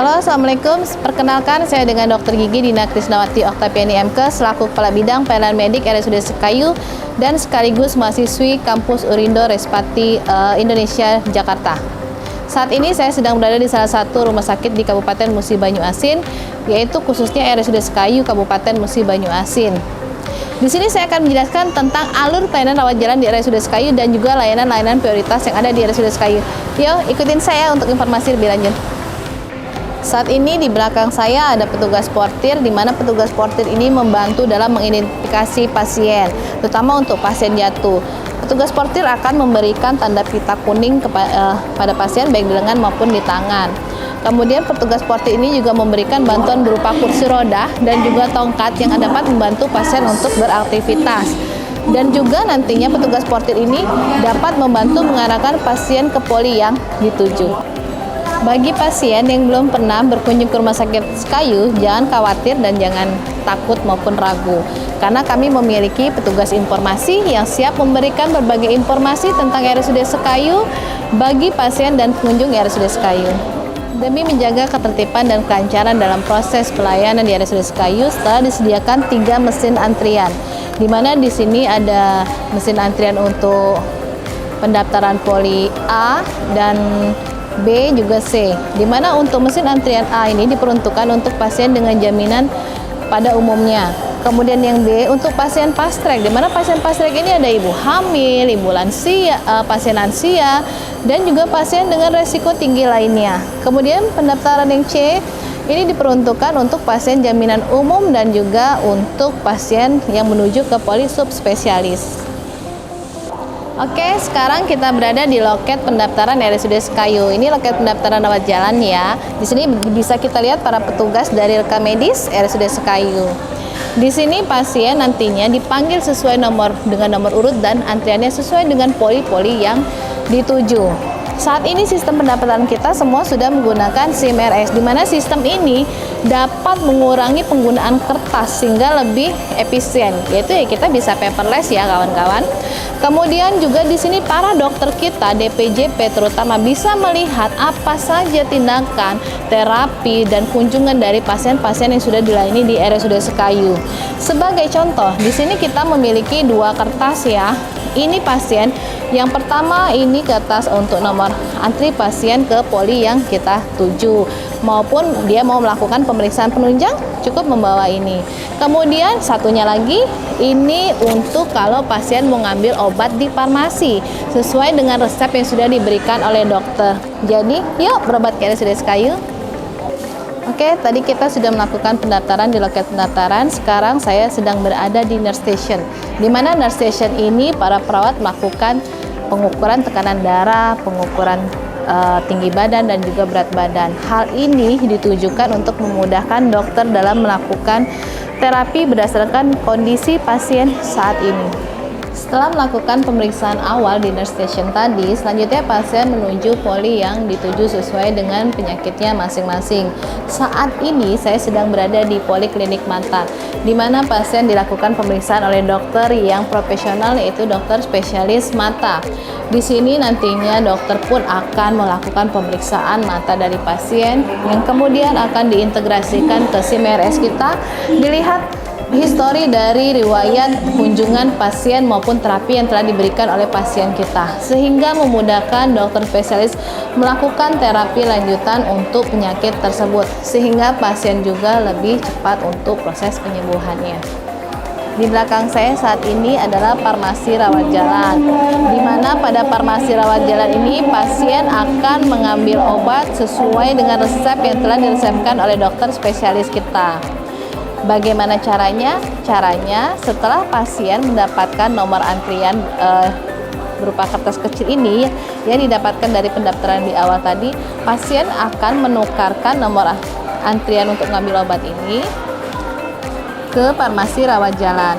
Halo, Assalamualaikum. Perkenalkan, saya dengan Dr. Gigi Dina Krisnawati Oktaviani MK selaku Kepala Bidang Pelayanan Medik RSUD Sekayu dan sekaligus mahasiswi Kampus Urindo Respati Indonesia Jakarta. Saat ini saya sedang berada di salah satu rumah sakit di Kabupaten Musi Banyu Asin, yaitu khususnya RSUD Sekayu Kabupaten Musi Banyu Asin. Di sini saya akan menjelaskan tentang alur pelayanan rawat jalan di RSUD Sekayu dan juga layanan-layanan prioritas yang ada di RSUD Sekayu. Yuk, ikutin saya untuk informasi lebih lanjut. Saat ini di belakang saya ada petugas portir, di mana petugas portir ini membantu dalam mengidentifikasi pasien, terutama untuk pasien jatuh. Petugas portir akan memberikan tanda pita kuning pada pasien baik di lengan maupun di tangan. Kemudian petugas portir ini juga memberikan bantuan berupa kursi roda dan juga tongkat yang dapat membantu pasien untuk beraktivitas. Dan juga nantinya petugas portir ini dapat membantu mengarahkan pasien ke poli yang dituju. Bagi pasien yang belum pernah berkunjung ke Rumah Sakit Sekayu, jangan khawatir dan jangan takut maupun ragu. Karena kami memiliki petugas informasi yang siap memberikan berbagai informasi tentang RSUD Sekayu bagi pasien dan pengunjung RSUD Sekayu. Demi menjaga ketertiban dan kelancaran dalam proses pelayanan di RSUD Sekayu, setelah disediakan 3 mesin antrian, di mana di sini ada mesin antrian untuk pendaftaran poli A dan B juga C, di mana untuk mesin antrian A ini diperuntukkan untuk pasien dengan jaminan pada umumnya. Kemudian yang B untuk pasien fast track, di mana pasien fast track ini ada ibu hamil, ibu lansia, pasien lansia, dan juga pasien dengan resiko tinggi lainnya. Kemudian pendaftaran yang C ini diperuntukkan untuk pasien jaminan umum dan juga untuk pasien yang menuju ke poli subspesialis. Oke, sekarang kita berada di loket pendaftaran RSUD Sekayu. Ini loket pendaftaran rawat jalan ya. Di sini bisa kita lihat para petugas dari rekam medis RSUD Sekayu. Di sini pasien nantinya dipanggil sesuai dengan nomor urut dan antriannya sesuai dengan poli-poli yang dituju. Saat ini sistem pendaftaran kita semua sudah menggunakan SIM RS, di mana sistem ini dapat mengurangi penggunaan kertas sehingga lebih efisien, yaitu ya kita bisa paperless ya kawan-kawan. Kemudian juga di sini para dokter kita DPJP terutama bisa melihat apa saja tindakan, terapi dan kunjungan dari pasien-pasien yang sudah dilayani di RSUD Sekayu. Sebagai contoh, di sini kita memiliki 2 kertas ya. Ini pasien yang pertama ini kertas untuk nomor antri pasien ke poli yang kita tuju, maupun dia mau melakukan pemeriksaan penunjang cukup membawa ini. Kemudian satunya lagi ini untuk kalau pasien mau ngambil obat di farmasi sesuai dengan resep yang sudah diberikan oleh dokter. Jadi yuk berobat ke RSUD Sekayu. Oke, tadi kita sudah melakukan pendaftaran di loket pendaftaran. Sekarang saya sedang berada di nurse station, di mana nurse station ini para perawat melakukan pengukuran tekanan darah, pengukuran tinggi badan dan juga berat badan. Hal ini ditujukan untuk memudahkan dokter dalam melakukan terapi berdasarkan kondisi pasien saat ini. Setelah melakukan pemeriksaan awal di nurse station tadi, selanjutnya pasien menuju poli yang dituju sesuai dengan penyakitnya masing-masing. Saat ini saya sedang berada di Poliklinik Mata, di mana pasien dilakukan pemeriksaan oleh dokter yang profesional, yaitu dokter spesialis mata. Di sini nantinya dokter pun akan melakukan pemeriksaan mata dari pasien yang kemudian akan diintegrasikan ke SIM RS kita, dilihat histori dari riwayat kunjungan pasien maupun terapi yang telah diberikan oleh pasien kita, sehingga memudahkan dokter spesialis melakukan terapi lanjutan untuk penyakit tersebut, sehingga pasien juga lebih cepat untuk proses penyembuhannya. Di belakang saya saat ini adalah farmasi rawat jalan, di mana pada farmasi rawat jalan ini pasien akan mengambil obat sesuai dengan resep yang telah diresepkan oleh dokter spesialis kita. Bagaimana caranya? Caranya setelah pasien mendapatkan nomor antrian berupa kertas kecil ini yang didapatkan dari pendaftaran di awal tadi, pasien akan menukarkan nomor antrian untuk mengambil obat ini ke farmasi rawat jalan.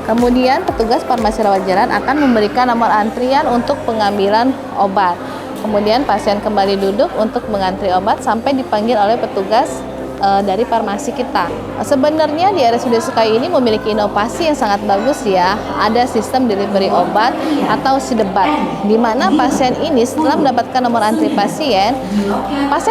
Kemudian petugas farmasi rawat jalan akan memberikan nomor antrian untuk pengambilan obat. Kemudian pasien kembali duduk untuk mengantri obat sampai dipanggil oleh petugas dari farmasi kita. Sebenarnya di RSUD Sekayu ini memiliki inovasi yang sangat bagus ya. Ada sistem delivery obat atau sidebat, di mana pasien ini setelah mendapatkan nomor antri pasien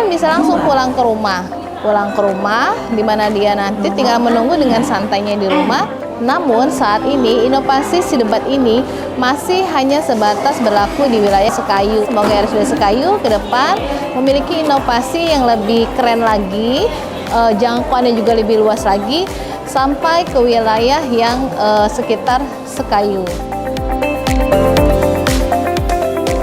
bisa langsung pulang ke rumah, di mana dia nanti tinggal menunggu dengan santainya di rumah. Namun saat ini inovasi sidebat ini masih hanya sebatas berlaku di wilayah Sekayu. Semoga RSUD Sekayu ke depan memiliki inovasi yang lebih keren lagi, jangkauannya juga lebih luas lagi sampai ke wilayah yang sekitar Sekayu.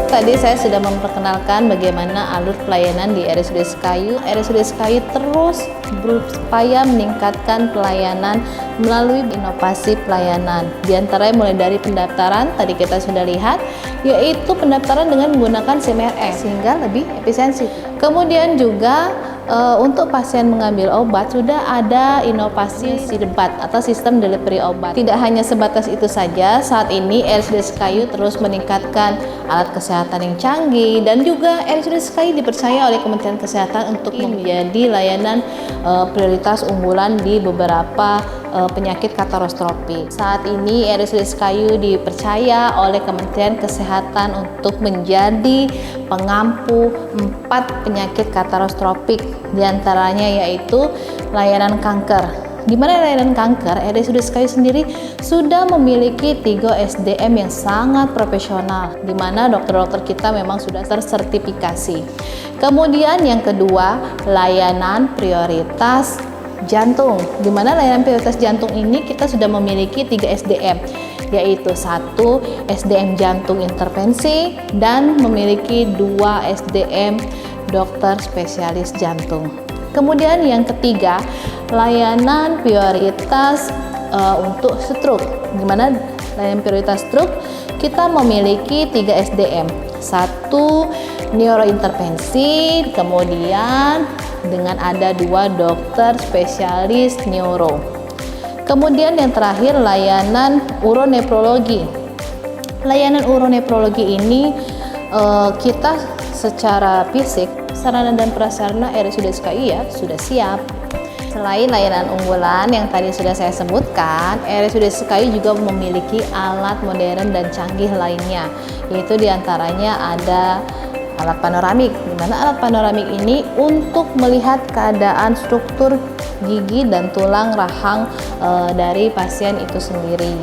Tadi saya sudah memperkenalkan bagaimana alur pelayanan di RSUD Sekayu. RSUD Sekayu terus berupaya meningkatkan pelayanan melalui inovasi pelayanan. Di antaranya mulai dari pendaftaran, tadi kita sudah lihat, yaitu pendaftaran dengan menggunakan CMRS sehingga lebih efisiensi. Kemudian juga untuk pasien mengambil obat sudah ada inovasi sidebat atau sistem delivery obat. Tidak hanya sebatas itu saja, saat ini RSUD Sekayu terus meningkatkan alat kesehatan yang canggih, dan juga RSUD Sekayu dipercaya oleh Kementerian Kesehatan untuk menjadi layanan prioritas unggulan di beberapa penyakit katastrofi. Saat ini RSUD Sekayu dipercaya oleh Kementerian Kesehatan untuk menjadi pengampu 4 penyakit katastrofik, diantaranya yaitu layanan kanker. Di mana layanan kanker, RSUD Sekayu sendiri sudah memiliki 3 SDM yang sangat profesional, di mana dokter-dokter kita memang sudah tersertifikasi. Kemudian yang kedua, layanan prioritas jantung, di mana layanan prioritas jantung ini kita sudah memiliki 3 SDM, yaitu 1 SDM jantung intervensi dan memiliki 2 SDM dokter spesialis jantung. Kemudian yang ketiga, layanan prioritas untuk stroke, di mana layanan prioritas stroke kita memiliki 3 SDM, 1 neurointervensi, kemudian dengan ada 2 dokter spesialis neuro. Kemudian yang terakhir, layanan uronefrologi. Layanan uronefrologi ini kita secara fisik, sarana dan prasarana RSUD Sekayu ya sudah siap. Selain layanan unggulan yang tadi sudah saya sebutkan, RSUD Sekayu juga memiliki alat modern dan canggih lainnya, yaitu diantaranya ada alat panoramik, di mana alat panoramik ini untuk melihat keadaan struktur gigi dan tulang rahang dari pasien itu sendiri.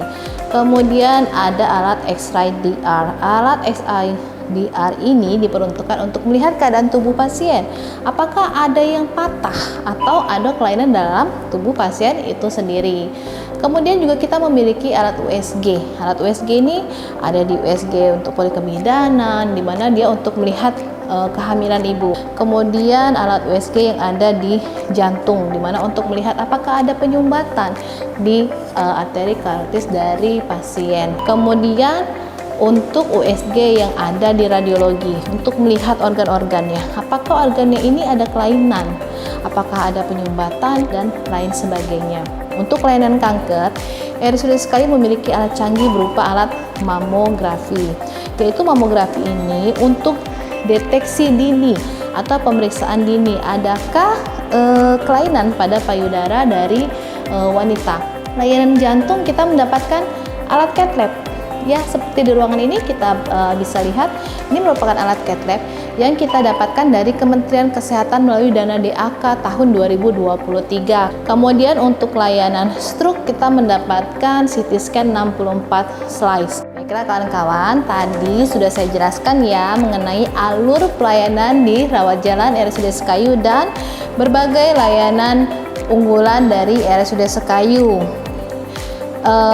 Kemudian ada alat X-ray DR. Alat X-ray DR ini diperuntukkan untuk melihat keadaan tubuh pasien, apakah ada yang patah atau ada kelainan dalam tubuh pasien itu sendiri. Kemudian juga kita memiliki alat USG. Alat USG ini ada di USG untuk polikemidanan, di mana dia untuk melihat kehamilan ibu. Kemudian alat USG yang ada di jantung, di mana untuk melihat apakah ada penyumbatan di arteri karotis dari pasien. Kemudian untuk USG yang ada di radiologi untuk melihat organ-organnya, apakah organnya ini ada kelainan, apakah ada penyumbatan dan lain sebagainya. Untuk layanan kanker, RSUD Sekayu memiliki alat canggih berupa alat mamografi, yaitu mamografi ini untuk deteksi dini atau pemeriksaan dini adakah kelainan pada payudara dari wanita. Layanan jantung kita mendapatkan alat cath lab. Ya, seperti di ruangan ini kita bisa lihat, ini merupakan alat cath lab yang kita dapatkan dari Kementerian Kesehatan melalui dana DAK tahun 2023. Kemudian untuk layanan stroke kita mendapatkan CT scan 64 slice. Baiklah kawan-kawan, tadi sudah saya jelaskan ya mengenai alur pelayanan di rawat jalan RSUD Sekayu dan berbagai layanan unggulan dari RSUD Sekayu.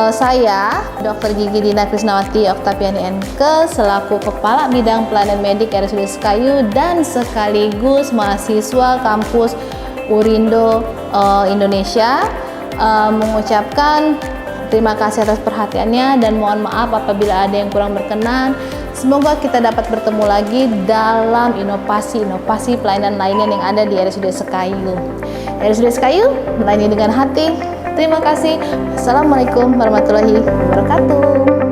Saya Dr. Gigi Dina Krisnawati Oktapiani MK selaku Kepala Bidang Pelayanan Medik RSUD Sekayu dan sekaligus mahasiswa kampus Urindo Indonesia mengucapkan terima kasih atas perhatiannya dan mohon maaf apabila ada yang kurang berkenan. Semoga kita dapat bertemu lagi dalam inovasi-inovasi pelayanan lainnya yang ada di RSUD Sekayu. RSUD Sekayu melayani dengan hati. Terima kasih. Assalamualaikum warahmatullahi wabarakatuh.